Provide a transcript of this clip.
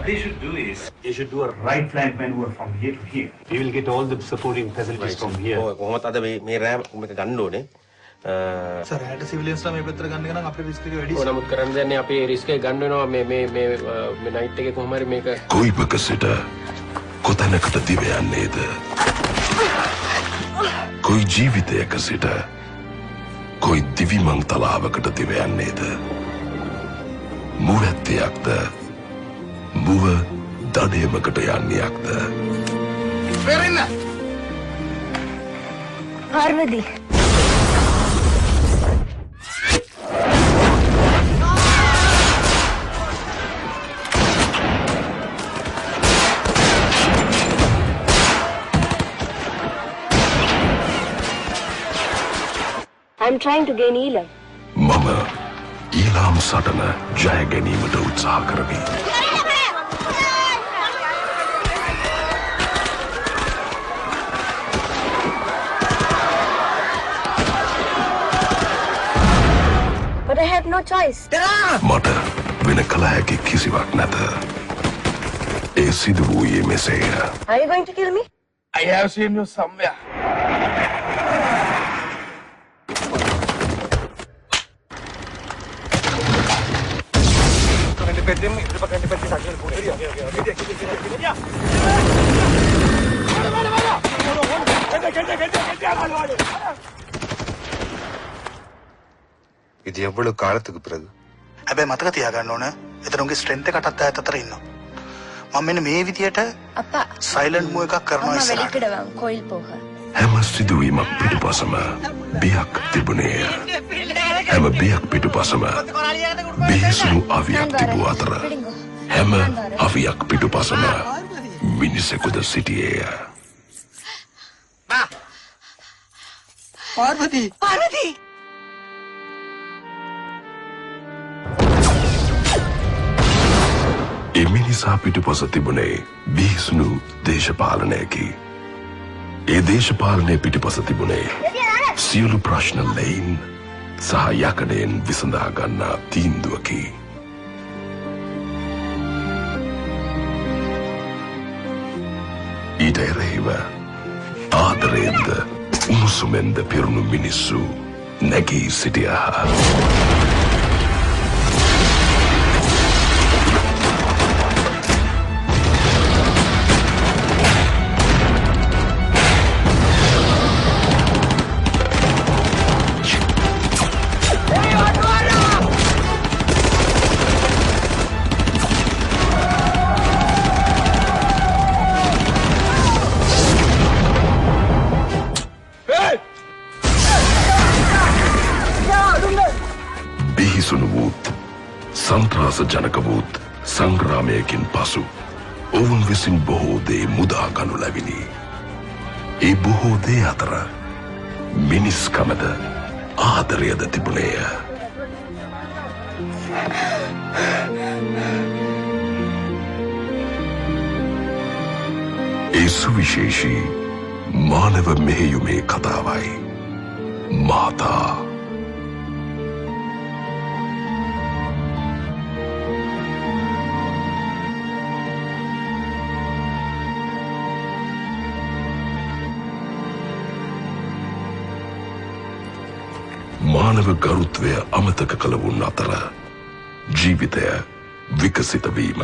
they should do is they should do a right flank maneuver from here to here. We will get all the supporting facilities from here. කොහොමද අද මේ රෑම මේක ගන්න ඕනේ. Sir ඇට සිවිලියන්ස් ලා මේ පැත්තට ගන්න එක නම් අපේ රිස්ක් එක වැඩි. නමුත් කරන්න දෙන්නේ අපි රිස්ක් එක ගන්න වෙනවා මේ නයිට් එකේ කොහොම හරි මේක කොයිබක සිට කොතැනකට දිව යන්නේද? කොයි ජීවිතයක සිට කොයි දිවිමං තලාවකට දිව යන්නේද? මුවැත්තයක්ද? මුව දඩයමකට යන්නේයක්ද? පෙරෙන්න. පාර්වති. I'm trying to gain Elam. මම ඊලාම් සටන ජය ගැනීමට උත්සාහ කරමි. But I have no choice. මට වෙන කල හැකි කිසිවක් නැත. ඒ සිදු වූයේ මෙසේය. Are you going to kill me? I have seen you somewhere. இது எவ்வளவு காலத்துக்கு பிறகு? හැබැයි මතක තියාගන්න ඕන එතන උන්ගේ ස්ට්‍රෙන්ත් එක අටත් ඈත අතර ඉන්නවා. මම මෙන්න මේ විදියට අප්පා සයිලන්ට් මූව් එකක් කරනවා අම්මා ඉස්සරහට. வெளிக்கிடுவாங்க கோயில் போக. හැම සිදුවීමක් පිටුපසම බියක් තිබුණේය. හැම බියක් පිටුපසම බිහිසුණු අවියක් තිබූ අතර හැම අවියක් පිටුපසම මිනිසෙකුද සිටියේය. පාර්වති. පාර්වති. ඒ මිනිසා පිටුපස තිබුණේ බිහිසුණු දේශපාලනයකි. ඒ දේශපාලනය පිටුපස තිබුණේ සියලු ප්‍රශ්න ලෙයින් සහ යකඩයෙන් විසඳා ගන්නා තීන්දුවකි. ඊට එරෙහිව ආදරයෙන්ද උණුසුමෙන්ද පිරුණු මිනිස්සු නැගී සිටියා. බිහිසුණු වූත් සන්ත්‍රාස ජනක වූත් සංග්‍රාමයකින් පසු ඔවුන් විසින් බොහෝ දේ මුදා ගනු ලැබිණි. ඒ බොහෝ දේ අතර මිනිස්කමද ආදරයද තිබුණේය. ඒ සුවිශේෂී මානව මෙහෙයුමේ කතාවයි මාතා. මානව ගරුත්වය අමතක කළ වුන් අතර ජීවිතය විකසිත වීම